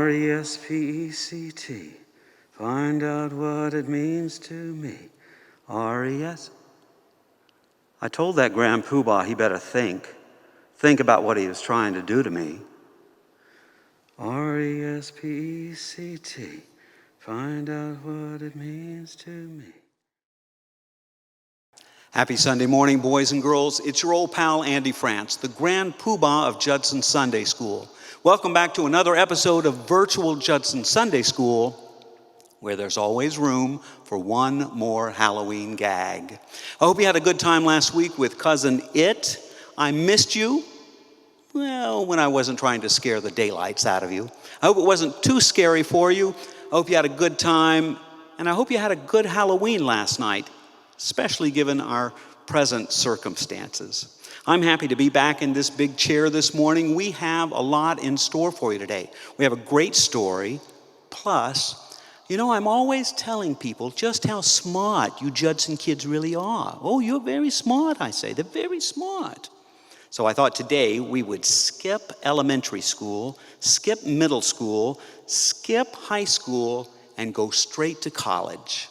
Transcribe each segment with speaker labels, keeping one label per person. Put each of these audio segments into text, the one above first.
Speaker 1: R-E-S-P-E-C-T. Find out what it means to me. R-E-S. I told that Grand Poobah he better think about what he was trying to do to me. R-E-S-P-E-C-T. Find out what it means to me. Happy Sunday morning, boys and girls. It's your old pal, Andy France, the Grand Poobah of Judson Sunday School. Welcome back to another episode of Virtual Judson Sunday School, where there's always room for one more Halloween gag. I hope you had a good time last week with Cousin It. I missed you. Well, when I wasn't trying to scare the daylights out of you. I hope it wasn't too scary for you. I hope you had a good time, and I hope you had a good Halloween last night, especially given our present circumstances. I'm happy to be back in this big chair this morning. We have a lot in store for you today. We have a great story, plus, you know, I'm always telling people just how smart you Judson kids really are. Oh, you're very smart, I say. They're very smart. So I thought today we would skip elementary school, skip middle school, skip high school, and go straight to college.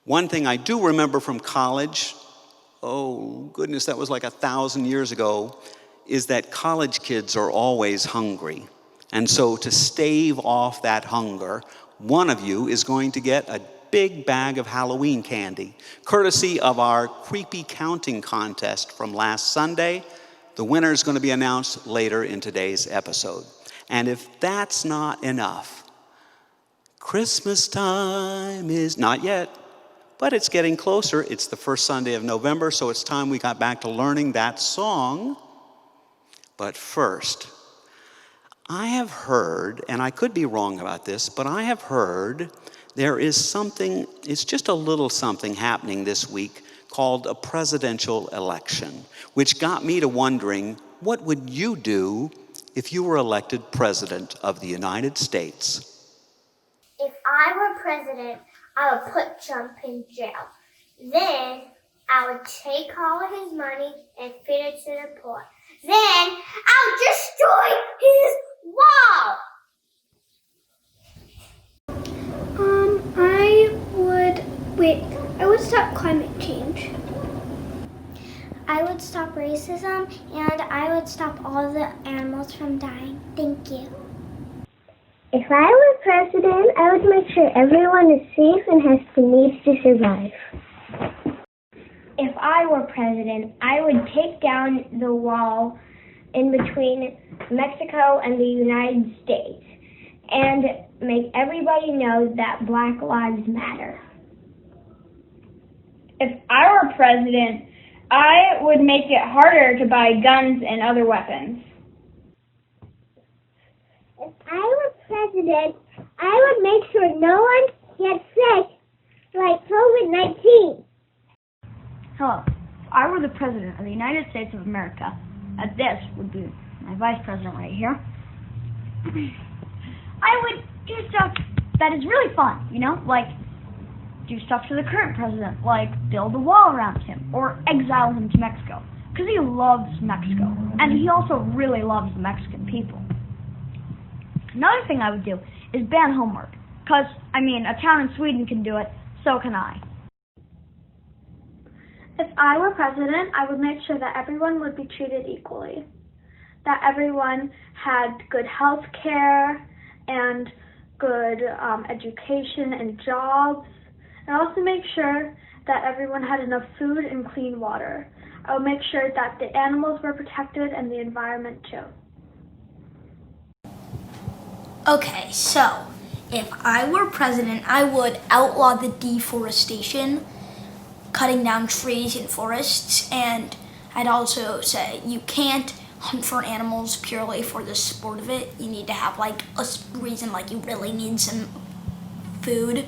Speaker 1: One thing I do remember from college, oh goodness, that was like 1,000 years ago, is that college kids are always hungry. And so to stave off that hunger, one of you is going to get a big bag of Halloween candy, courtesy of our creepy counting contest from last Sunday. The winner is going to be announced later in today's episode. And if that's not enough, Christmas time is not yet, but it's getting closer. It's the first Sunday of November, so it's time we got back to learning that song. But first, I have heard, and I could be wrong about this, but I have heard there is something, it's just a little something happening this week called a presidential election, which got me to wondering, what would you do if you were elected president of the United States?
Speaker 2: If I were president, I would put Trump in jail. Then I would take all of his money and feed it to the poor. Then I would destroy his wall.
Speaker 3: I would stop climate change.
Speaker 2: I would stop racism, and I would stop all the animals from dying. Thank you.
Speaker 3: If I were president, I would make sure everyone is safe and has the needs to survive. If I were president, I would take down the wall in between Mexico and the United States and make everybody know that Black Lives Matter.
Speaker 4: If I were president, I would make it harder to buy guns and other weapons.
Speaker 3: If I were president, I would make sure no one gets sick like COVID-19.
Speaker 5: Hello. If I were the president of the United States of America, this would be my vice president right here, I would do stuff that is really fun, you know, like do stuff to the current president, like build a wall around him or exile him to Mexico, because he loves Mexico, and he also really loves the Mexican people. Another thing I would do is ban homework, because, I mean, a town in Sweden can do it, so can I.
Speaker 3: If I were president, I would make sure that everyone would be treated equally, that everyone had good health care and good education and jobs, and also make sure that everyone had enough food and clean water. I would make sure that the animals were protected and the environment too.
Speaker 6: Okay, so if I were president, I would outlaw the deforestation, cutting down trees and forests, and I'd also say you can't hunt for animals purely for the sport of it. You need to have like a reason, like you really need some food.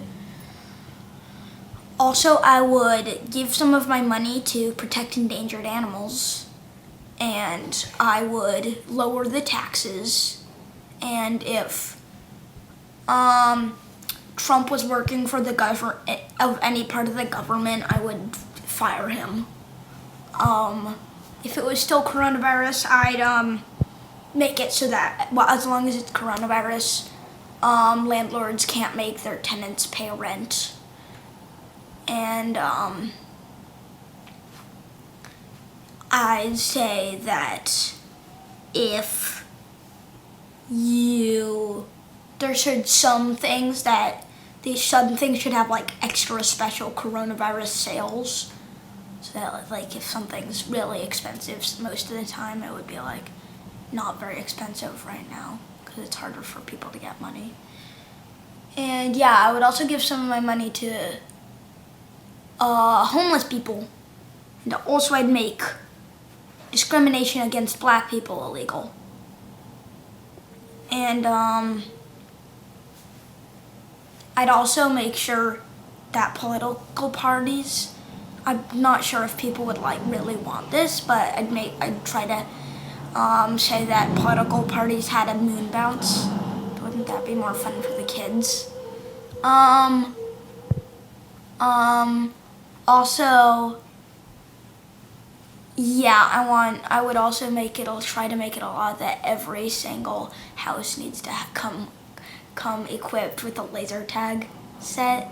Speaker 6: Also, I would give some of my money to protect endangered animals, and I would lower the taxes, and if Trump was working for the government of any part of the government, I would fire him. If it was still coronavirus, I'd make it so that, well, as long as it's coronavirus, landlords can't make their tenants pay rent. And I'd say that if there should some things should have like extra special coronavirus sales, so that like if something's really expensive most of the time, it would be like not very expensive right now because it's harder for people to get money. And yeah, I would also give some of my money to homeless people, and also I'd make discrimination against black people illegal. And I'd also make sure that political parties, I'm not sure if people would like really want this, but I'd try to say that political parties had a moon bounce. Wouldn't that be more fun for the kids? Also, yeah, I would also try to make it a law that every single house needs to come equipped with a laser tag set.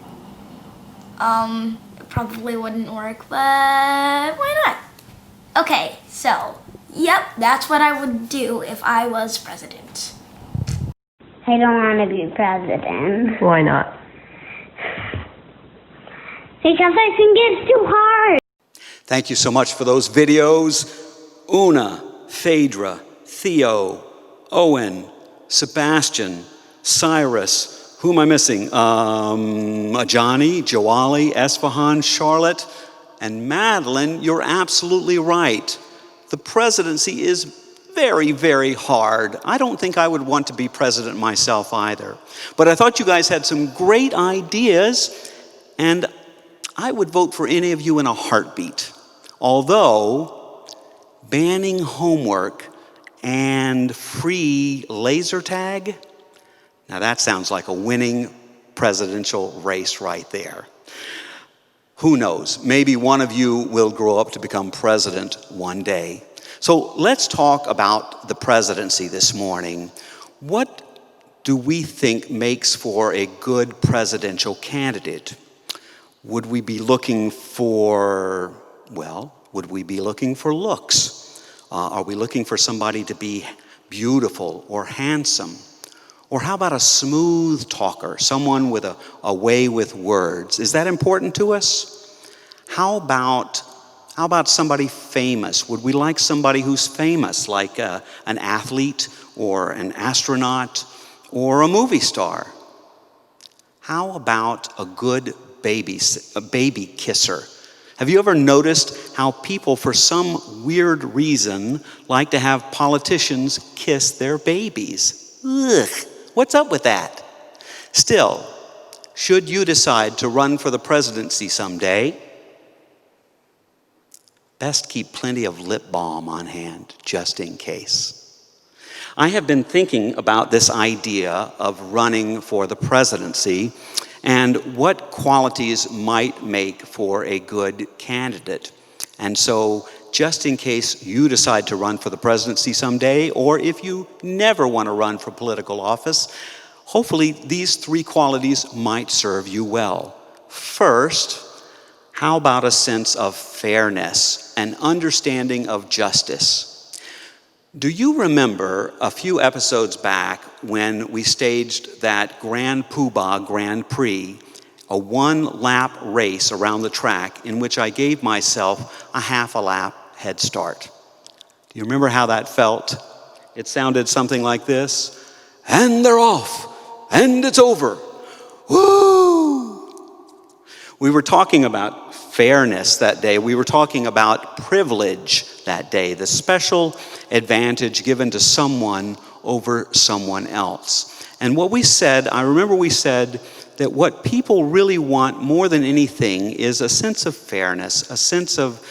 Speaker 6: It probably wouldn't work, but why not? Okay, so, yep, that's what I would do if I was president.
Speaker 3: I don't want to be president.
Speaker 7: Why not?
Speaker 3: Because I think it's too hard.
Speaker 1: Thank you so much for those videos. Una, Phaedra, Theo, Owen, Sebastian, Cyrus, who am I missing? Ajani, Joali, Esfahan, Charlotte, and Madeline. You're absolutely right. The presidency is very, very hard. I don't think I would want to be president myself either. But I thought you guys had some great ideas, and I would vote for any of you in a heartbeat. Although banning homework and free laser tag, now that sounds like a winning presidential race right there. Who knows? Maybe one of you will grow up to become president one day. So let's talk about the presidency this morning. What do we think makes for a good presidential candidate? Would we be looking for, would we be looking for looks? Are we looking for somebody to be beautiful or handsome? Or how about a smooth talker, someone with a way with words? Is that important to us? How about somebody famous? Would we like somebody who's famous, like an athlete or an astronaut or a movie star? How about a good baby kisser? Have you ever noticed how people, for some weird reason, like to have politicians kiss their babies? Ugh, what's up with that? Still, should you decide to run for the presidency someday, best keep plenty of lip balm on hand, just in case. I have been thinking about this idea of running for the presidency and what qualities might make for a good candidate. And so, just in case you decide to run for the presidency someday, or if you never want to run for political office, hopefully these three qualities might serve you well. First, how about a sense of fairness, an understanding of justice? Do you remember a few episodes back when we staged that Grand Poobah Grand Prix, a one-lap race around the track in which I gave myself a half a lap head start? Do you remember how that felt? It sounded something like this. And they're off, and it's over. Woo! We were talking about fairness that day. We were talking about privilege that day, the special advantage given to someone over someone else. And what we said, I remember we said that what people really want more than anything is a sense of fairness, a sense of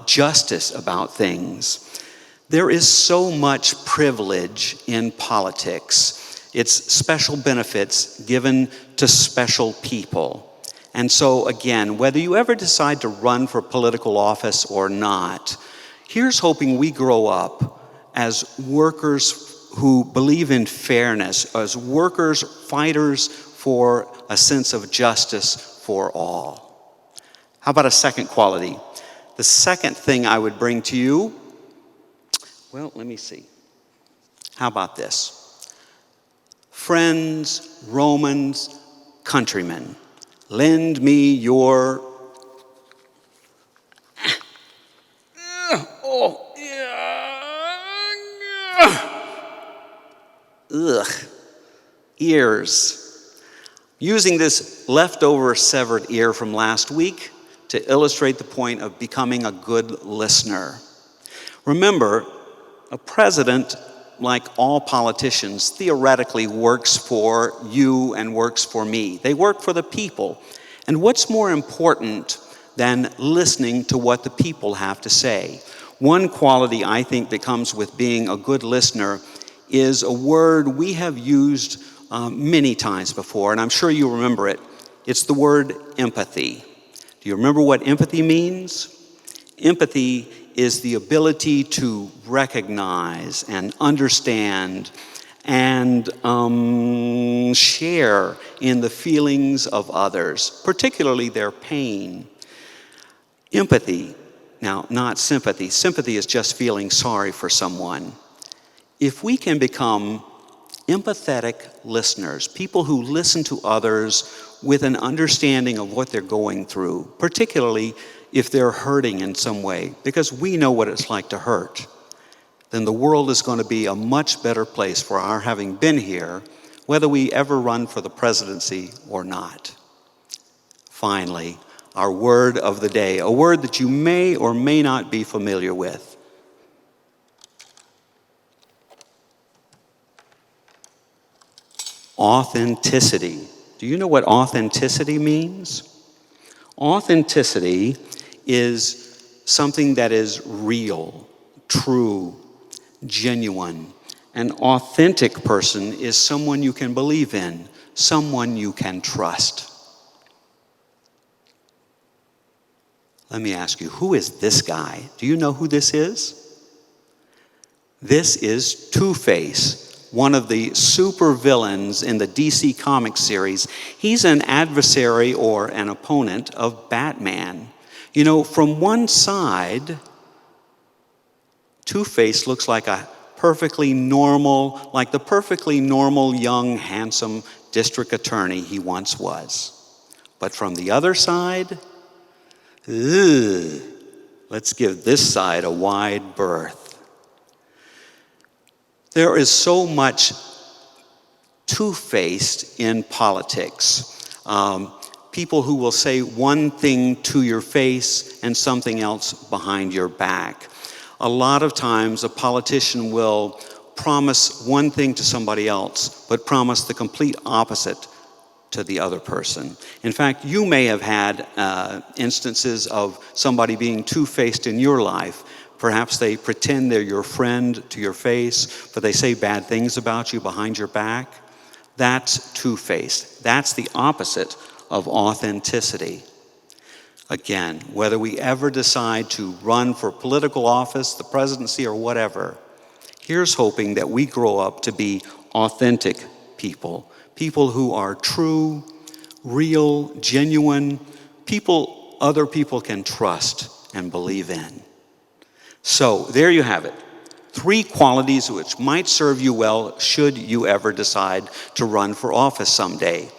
Speaker 1: justice about things. There is so much privilege in politics. It's special benefits given to special people. And so again, whether you ever decide to run for political office or not, here's hoping we grow up as workers who believe in fairness, as workers, fighters for a sense of justice for all. How about a second quality? The second thing I would bring to you, well, let me see. How about this? Friends, Romans, countrymen, lend me your ears. Using this leftover severed ear from last week to illustrate the point of becoming a good listener. Remember, a president, like all politicians, theoretically works for you and works for me. They work for the people. And what's more important than listening to what the people have to say? One quality I think that comes with being a good listener is a word we have used many times before, and I'm sure you remember it. It's the word empathy. Do you remember what empathy means? Empathy is the ability to recognize and understand and share in the feelings of others, particularly their pain. Empathy, now not sympathy. Sympathy is just feeling sorry for someone. If we can become empathetic listeners, people who listen to others with an understanding of what they're going through, particularly if they're hurting in some way, because we know what it's like to hurt, then the world is going to be a much better place for our having been here, whether we ever run for the presidency or not. Finally, our word of the day, a word that you may or may not be familiar with. Authenticity. Do you know what authenticity means? Authenticity is something that is real, true, genuine. An authentic person is someone you can believe in, someone you can trust. Let me ask you, who is this guy? Do you know who this is? This is Two-Face, one of the supervillains in the DC Comics series. He's an adversary or an opponent of Batman. You know, from one side, Two-Face looks like the perfectly normal, young, handsome district attorney he once was. But from the other side, let's give this side a wide berth. There is so much two-faced in politics. People who will say one thing to your face and something else behind your back. A lot of times a politician will promise one thing to somebody else, but promise the complete opposite to the other person. In fact, you may have had instances of somebody being two-faced in your life. Perhaps they pretend they're your friend to your face, but they say bad things about you behind your back. That's two-faced. That's the opposite of authenticity. Again, whether we ever decide to run for political office, the presidency, or whatever, here's hoping that we grow up to be authentic people. People who are true, real, genuine, people other people can trust and believe in. So there you have it. 3 qualities which might serve you well should you ever decide to run for office someday.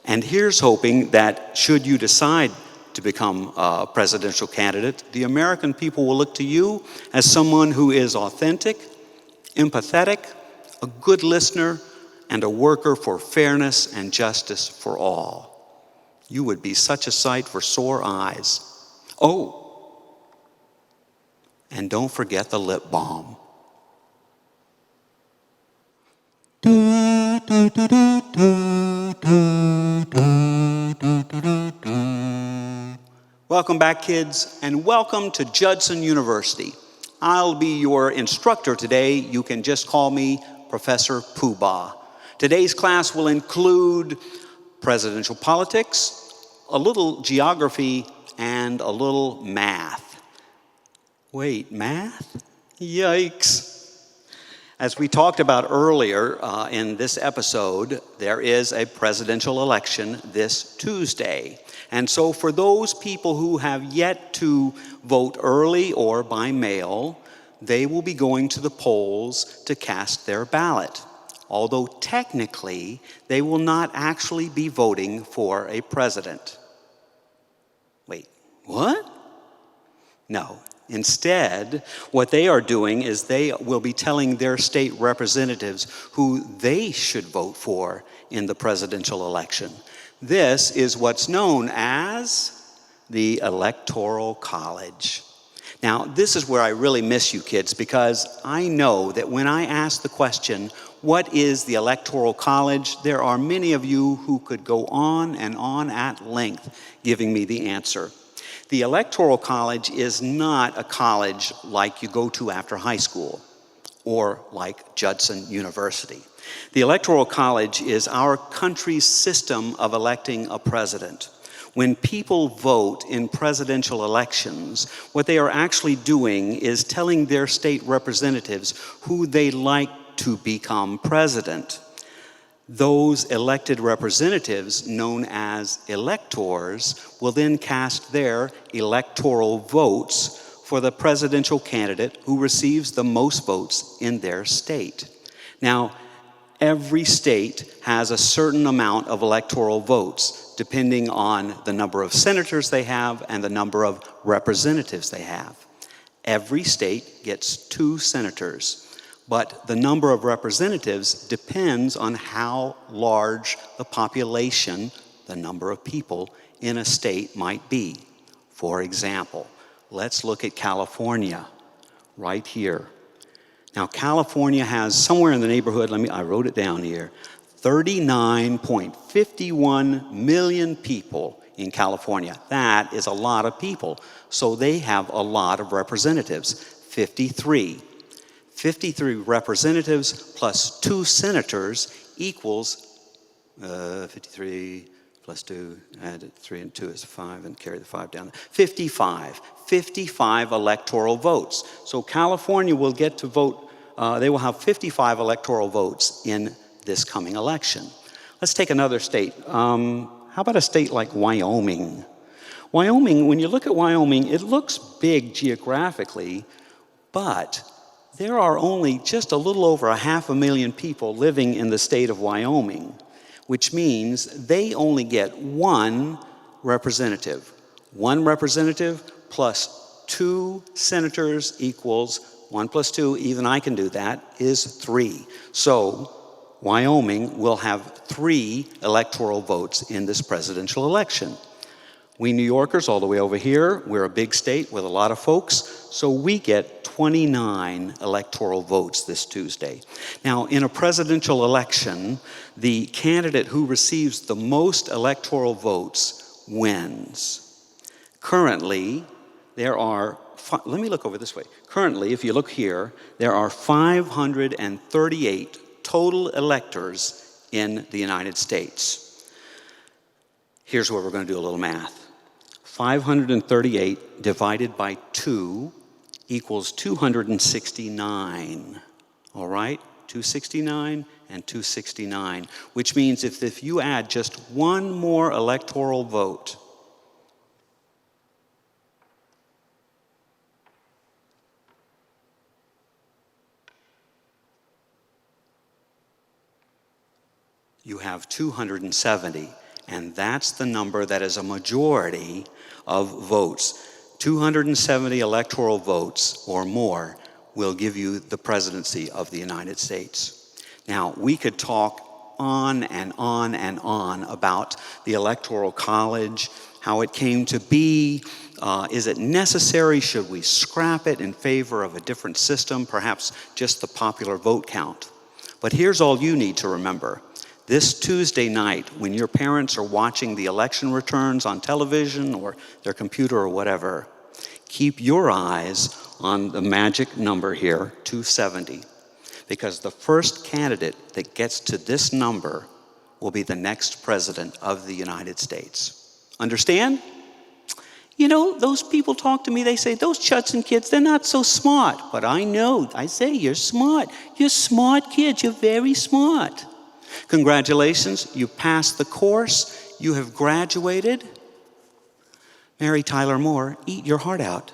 Speaker 1: And here's hoping that should you decide to become a presidential candidate, the American people will look to you as someone who is authentic, empathetic, a good listener, and a worker for fairness and justice for all. You would be such a sight for sore eyes. Oh, and don't forget the lip balm. Welcome back, kids, and welcome to Judson University. I'll be your instructor today. You can just call me Professor Poobah. Today's class will include presidential politics, a little geography, and a little math. Wait, math? Yikes. As we talked about earlier in this episode, there is a presidential election this Tuesday. And so for those people who have yet to vote early or by mail, they will be going to the polls to cast their ballot. Although technically, they will not actually be voting for a president. Wait, what? No. Instead, what they are doing is they will be telling their state representatives who they should vote for in the presidential election. This is what's known as the Electoral College. Now, this is where I really miss you kids, because I know that when I ask the question, what is the Electoral College, there are many of you who could go on and on at length giving me the answer. The Electoral College is not a college like you go to after high school or like Judson University. The Electoral College is our country's system of electing a president. When people vote in presidential elections, what they are actually doing is telling their state representatives who they'd like to become president. Those elected representatives, known as electors, will then cast their electoral votes for the presidential candidate who receives the most votes in their state. Now, every state has a certain amount of electoral votes, depending on the number of senators they have and the number of representatives they have. Every state gets 2 senators. But the number of representatives depends on how large the population, the number of people in a state might be. For example, let's look at California right here. Now, California has somewhere in the neighborhood, I wrote it down here, 39.51 million people in California. That is a lot of people. So they have a lot of representatives, 53. 53 representatives plus 2 senators equals 53 plus 2, add 3 and 2 is 5, and carry the 5 down. 55 electoral votes. So California will get to vote, they will have 55 electoral votes in this coming election. Let's take another state. How about a state like Wyoming? Wyoming, when you look at Wyoming, it looks big geographically, but there are only just a little over 500,000 people living in the state of Wyoming, which means they only get 1 representative. 1 representative plus 2 senators equals 1 plus 2, even I can do that, is 3. So Wyoming will have 3 electoral votes in this presidential election. We New Yorkers, all the way over here, we're a big state with a lot of folks, so we get 29 electoral votes this Tuesday. Now, in a presidential election, the candidate who receives the most electoral votes wins. Currently, there are, let me look over this way. Currently, if you look here, there are 538 total electors in the United States. Here's where we're going to do a little math. 538 divided by 2 equals 269. All right? 269 and 269, which means if you add just 1 more electoral vote, you have 270, and that's the number that is a majority of votes. 270 electoral votes or more will give you the presidency of the United States. Now, we could talk on and on and on about the Electoral College, how it came to be. Is it necessary? Should we scrap it in favor of a different system, perhaps just the popular vote count? But here's all you need to remember. This Tuesday night, when your parents are watching the election returns on television or their computer or whatever, keep your eyes on the magic number here, 270, because the first candidate that gets to this number will be the next president of the United States. Understand? You know, those people talk to me, they say, those Judson kids, they're not so smart. But I know, I say, you're smart. You're smart kids, you're very smart. Congratulations, you passed the course, you have graduated. Mary Tyler Moore, eat your heart out.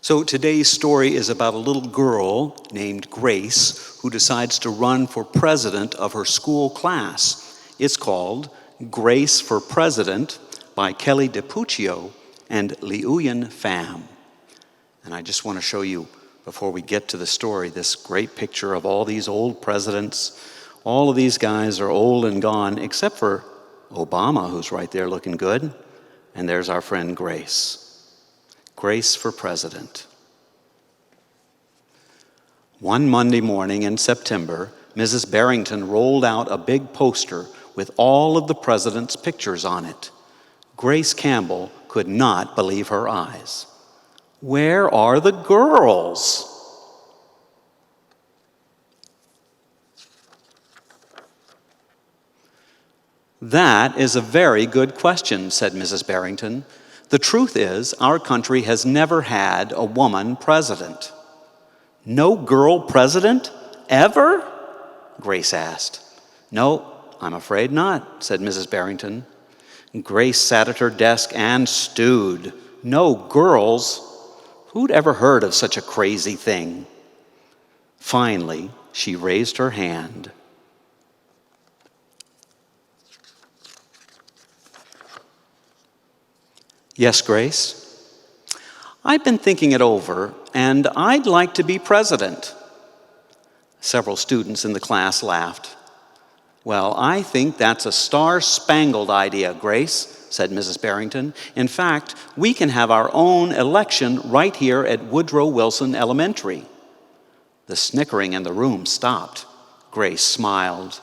Speaker 1: So today's story is about a little girl named Grace who decides to run for president of her school class. It's called Grace for President by Kelly DiPuccio and Liuyen Pham. And I just want to show you, before we get to the story, this great picture of all these old presidents. All of these guys are old and gone, except for Obama, who's right there looking good. And there's our friend Grace. Grace for President. One Monday morning in September, Mrs. Barrington rolled out a big poster with all of the president's pictures on it. Grace Campbell could not believe her eyes. Where are the girls? That is a very good question, said Mrs. Barrington. The truth is, our country has never had a woman president. No girl president? Ever? Grace asked. No, I'm afraid not, said Mrs. Barrington. Grace sat at her desk and stewed. No girls? Who'd ever heard of such a crazy thing? Finally, she raised her hand. Yes, Grace? I've been thinking it over, and I'd like to be president. Several students in the class laughed. Well, I think that's a star-spangled idea, Grace, said Mrs. Barrington. In fact, we can have our own election right here at Woodrow Wilson Elementary. The snickering in the room stopped. Grace smiled.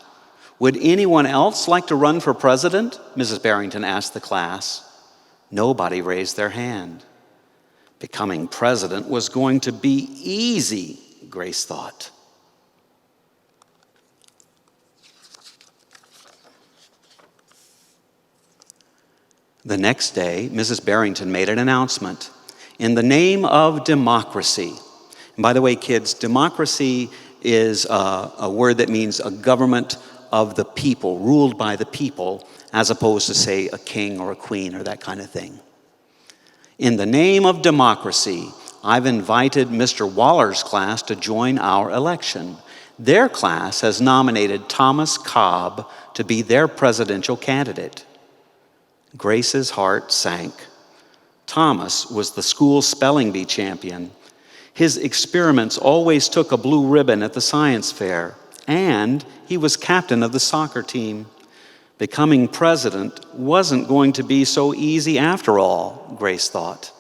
Speaker 1: Would anyone else like to run for president? Mrs. Barrington asked the class. Nobody raised their hand. Becoming president was going to be easy, Grace thought. The next day, Mrs. Barrington made an announcement. In the name of democracy. And by the way, kids, democracy is a word that means a government of the people, ruled by the people, as opposed to, say, a king or a queen or that kind of thing. In the name of democracy, I've invited Mr. Waller's class to join our election. Their class has nominated Thomas Cobb to be their presidential candidate. Grace's heart sank. Thomas was the school spelling bee champion. His experiments always took a blue ribbon at the science fair, and he was captain of the soccer team. Becoming president wasn't going to be so easy after all, Grace thought.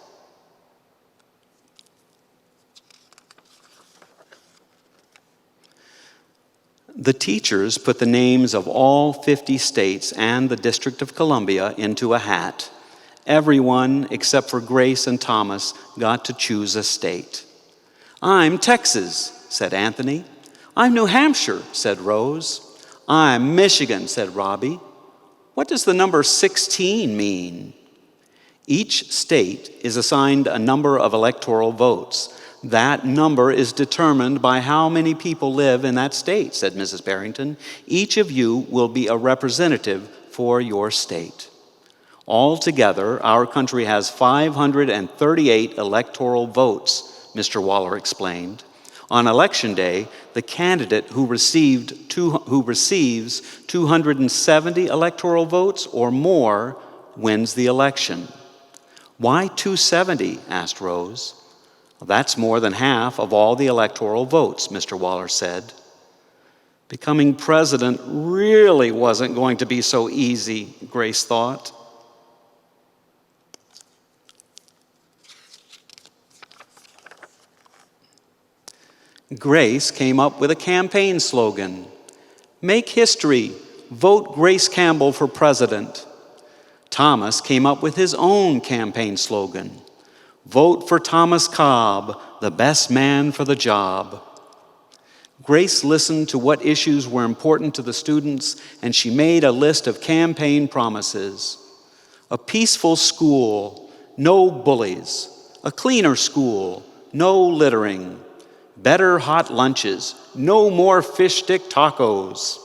Speaker 1: The teachers put the names of all 50 states and the District of Columbia into a hat. Everyone except for Grace and Thomas got to choose a state. I'm Texas, said Anthony. I'm New Hampshire, said Rose. I'm Michigan, said Robbie. What does the number 16 mean? Each state is assigned a number of electoral votes. That number is determined by how many people live in that state, said Mrs. Barrington. Each of you will be a representative for your state. Altogether, our country has 538 electoral votes, Mr. Waller explained. On election day, the candidate who receives 270 electoral votes or more wins the election. Why 270? Asked Rose. Well, that's more than half of all the electoral votes, Mr. Waller said. Becoming president really wasn't going to be so easy, Grace thought. Grace came up with a campaign slogan. Make history, vote Grace Campbell for president. Thomas came up with his own campaign slogan. Vote for Thomas Cobb, the best man for the job. Grace listened to what issues were important to the students, and she made a list of campaign promises. A peaceful school, no bullies. A cleaner school, no littering. Better hot lunches, no more fish stick tacos.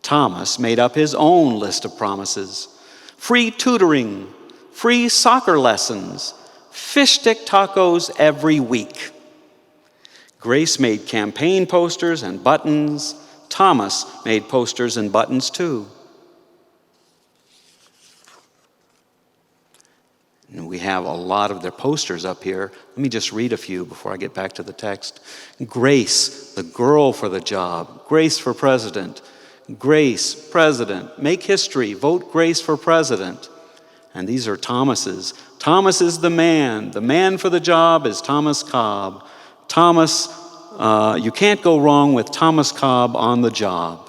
Speaker 1: Thomas made up his own list of promises. Free tutoring, free soccer lessons, fish stick tacos every week. Grace made campaign posters and buttons. Thomas made posters and buttons too. And we have a lot of their posters up here. Let me just read a few before I get back to the text. Grace, the girl for the job. Grace for president. Grace, president. Make history. Vote Grace for president. And these are Thomas's. Thomas is the man. The man for the job is Thomas Cobb. Thomas, you can't go wrong with Thomas Cobb on the job.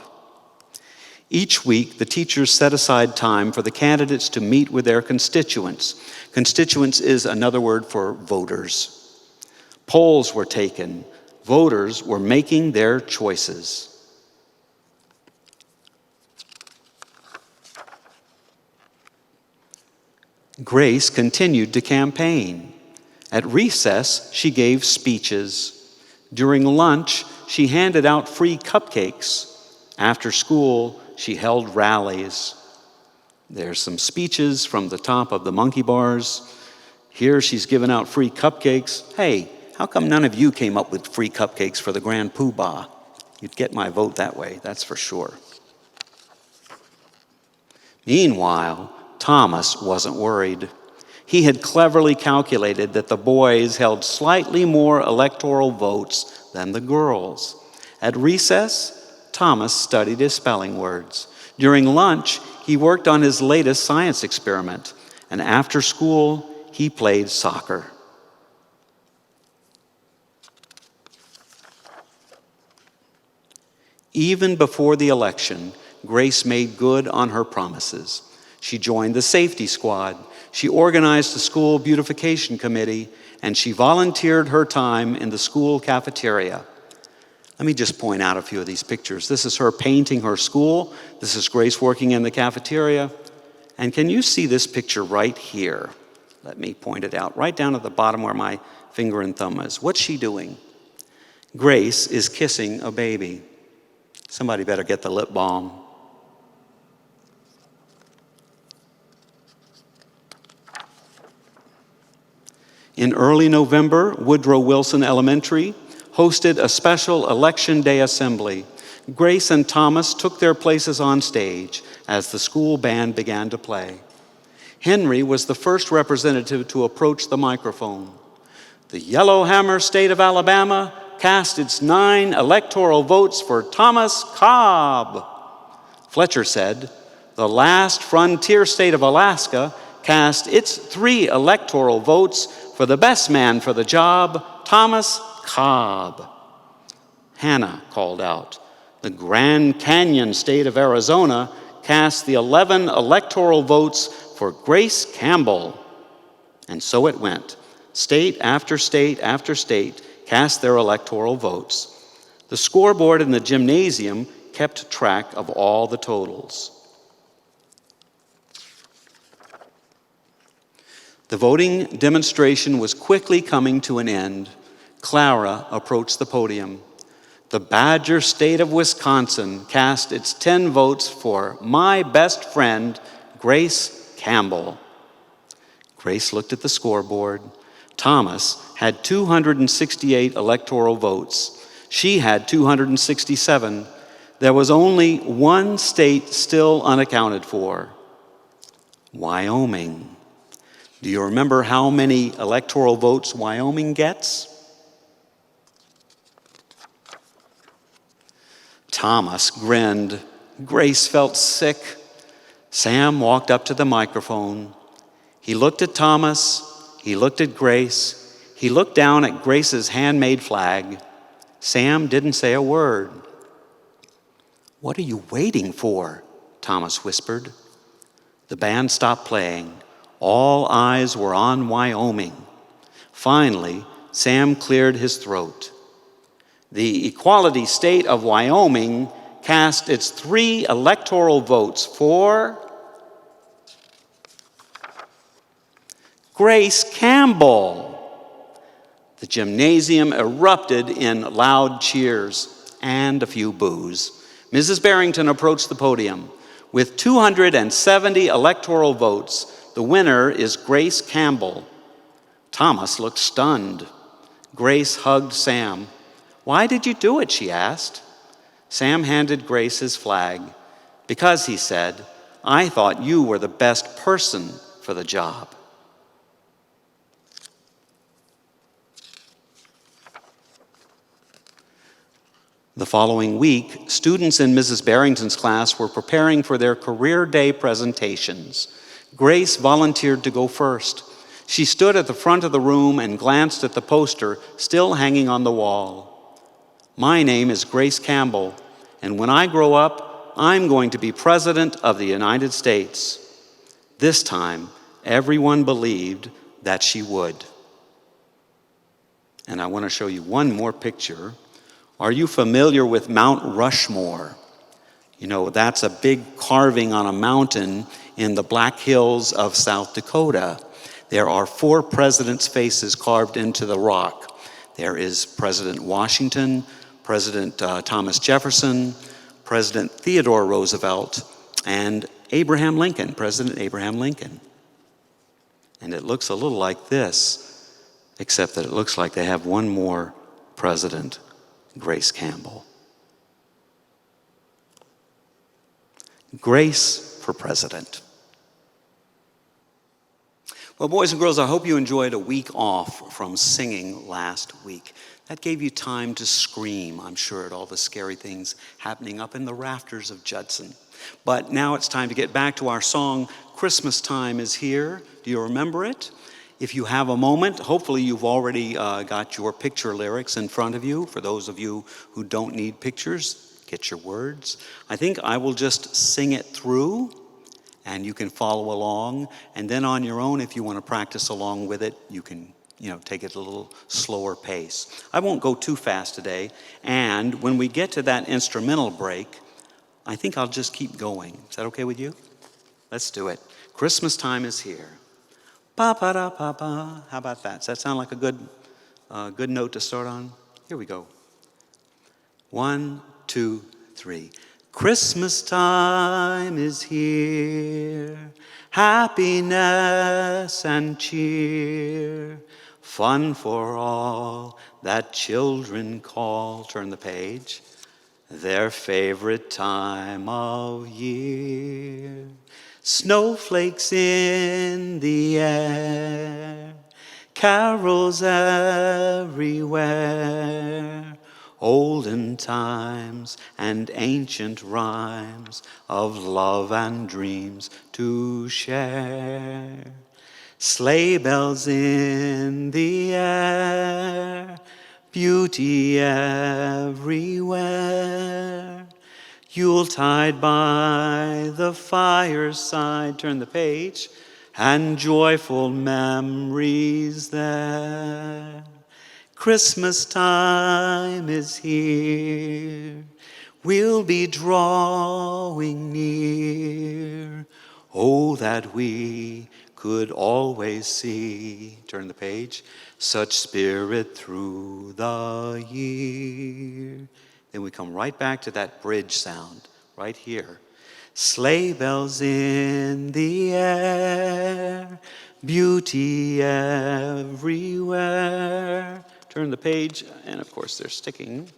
Speaker 1: Each week, the teachers set aside time for the candidates to meet with their constituents. Constituents is another word for voters. Polls were taken. Voters were making their choices. Grace continued to campaign. At recess, she gave speeches. During lunch, she handed out free cupcakes. After school, she held rallies. There's some speeches from the top of the monkey bars. Here she's giving out free cupcakes. Hey, how come none of you came up with free cupcakes for the Grand Poobah? You'd get my vote that way, that's for sure. Meanwhile, Thomas wasn't worried. He had cleverly calculated that the boys held slightly more electoral votes than the girls. At recess, Thomas studied his spelling words. During lunch, he worked on his latest science experiment. And after school, he played soccer. Even before the election, Grace made good on her promises. She joined the safety squad. She organized the school beautification committee, and she volunteered her time in the school cafeteria. Let me just point out a few of these pictures. This is her painting her school. This is Grace working in the cafeteria. And can you see this picture right here? Let me point it out, right down at the bottom where my finger and thumb is. What's she doing? Grace is kissing a baby. Somebody better get the lip balm. In early November, Woodrow Wilson Elementary hosted a special Election Day assembly. Grace and Thomas took their places on stage as the school band began to play. Henry was the first representative to approach the microphone. The Yellowhammer State of Alabama cast its 9 electoral votes for Thomas Cobb. Fletcher said, the last frontier state of Alaska cast its 3 electoral votes for the best man for the job, Thomas Cobb. Hannah called out, the Grand Canyon state of Arizona cast the 11 electoral votes for Grace Campbell. And so it went. State after state after state cast their electoral votes. The scoreboard in the gymnasium kept track of all the totals. The voting demonstration was quickly coming to an end. Clara approached the podium. The Badger State of Wisconsin cast its 10 votes for my best friend, Grace Campbell. Grace looked at the scoreboard. Thomas had 268 electoral votes. She had 267. There was only one state still unaccounted for, Wyoming. Do you remember how many electoral votes Wyoming gets? Thomas grinned. Grace felt sick. Sam walked up to the microphone. He looked at Thomas. He looked at Grace. He looked down at Grace's handmade flag. Sam didn't say a word. What are you waiting for? Thomas whispered. The band stopped playing. All eyes were on Wyoming. Finally, Sam cleared his throat. The equality state of Wyoming cast its 3 electoral votes for Grace Campbell. The gymnasium erupted in loud cheers and a few boos. Mrs. Barrington approached the podium. With 270 electoral votes, the winner is Grace Campbell. Thomas looked stunned. Grace hugged Sam. "Why did you do it?" she asked. Sam handed Grace his flag. "Because," he said, "I thought you were the best person for the job." The following week, students in Mrs. Barrington's class were preparing for their career day presentations. Grace volunteered to go first. She stood at the front of the room and glanced at the poster still hanging on the wall. "My name is Grace Campbell, and when I grow up, I'm going to be President of the United States." This time, everyone believed that she would. And I want to show you one more picture. Are you familiar with Mount Rushmore? You know, that's a big carving on a mountain in the Black Hills of South Dakota. There are 4 presidents' faces carved into the rock. There is President Washington, President Thomas Jefferson, President Theodore Roosevelt, and Abraham Lincoln, President Abraham Lincoln. And it looks a little like this, except that it looks like they have one more president, Grace Campbell. Grace for president. Well, boys and girls, I hope you enjoyed a week off from singing last week. That gave you time to scream, I'm sure, at all the scary things happening up in the rafters of Judson. But now it's time to get back to our song, "Christmas Time is Here." Do you remember it? If you have a moment, hopefully you've already got your picture lyrics in front of you. For those of you who don't need pictures, get your words. I think I will just sing it through, and you can follow along. And then on your own, if you want to practice along with it, you can take it at a little slower pace. I won't go too fast today. And when we get to that instrumental break, I think I'll just keep going. Is that okay with you? Let's do it. Christmas time is here. Pa-pa-da-pa-pa. How about that? Does that sound like a good note to start on? Here we go. 1, 2, 3. Christmas time is here. Happiness and cheer. Fun for all that children call, turn the page, their favorite time of year. Snowflakes in the air, carols everywhere, olden times and ancient rhymes of love and dreams to share. Sleigh bells in the air, beauty everywhere. Yuletide by the fireside, turn the page, and joyful memories there. Christmas time is here, we'll be drawing near. Oh, that we could always see, turn the page, such spirit through the year. Then we come right back to that bridge sound, right here. Sleigh bells in the air, beauty everywhere. Turn the page, and of course they're sticking.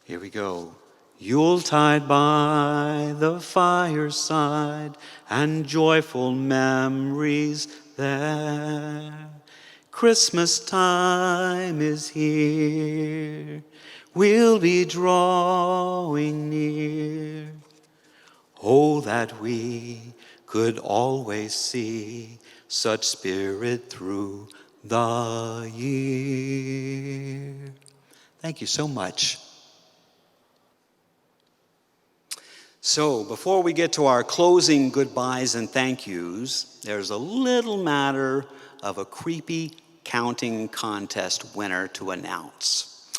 Speaker 1: Here we go. Yuletide by the fireside, and joyful memories there. Christmas time is here, we'll be drawing near. Oh, that we could always see such spirit through the year. Thank you so much. So, before we get to our closing goodbyes and thank yous, there's a little matter of a creepy counting contest winner to announce.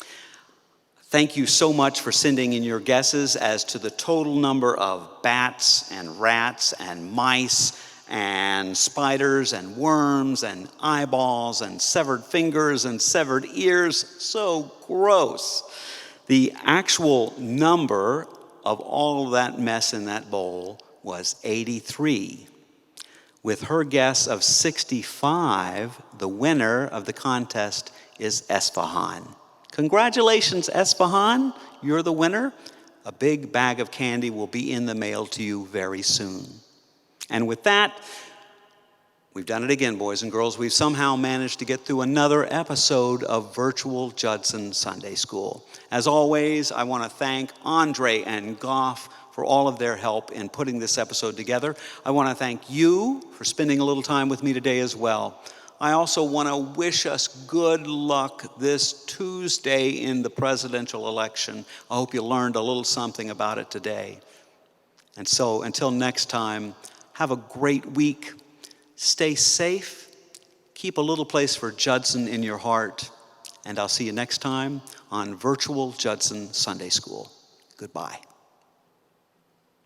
Speaker 1: Thank you so much for sending in your guesses as to the total number of bats and rats and mice and spiders and worms and eyeballs and severed fingers and severed ears. So gross. The actual number of all of that mess in that bowl was 83. With her guess of 65, the winner of the contest is Esfahan. Congratulations, Esfahan. You're the winner. A big bag of candy will be in the mail to you very soon. And with that, we've done it again, boys and girls. We've somehow managed to get through another episode of Virtual Judson Sunday School. As always, I want to thank Andre and Goff for all of their help in putting this episode together. I want to thank you for spending a little time with me today as well. I also want to wish us good luck this Tuesday in the presidential election. I hope you learned a little something about it today. And so until next time, have a great week. Stay safe. Keep a little place for Judson in your heart. And I'll see you next time on Virtual Judson Sunday School. Goodbye.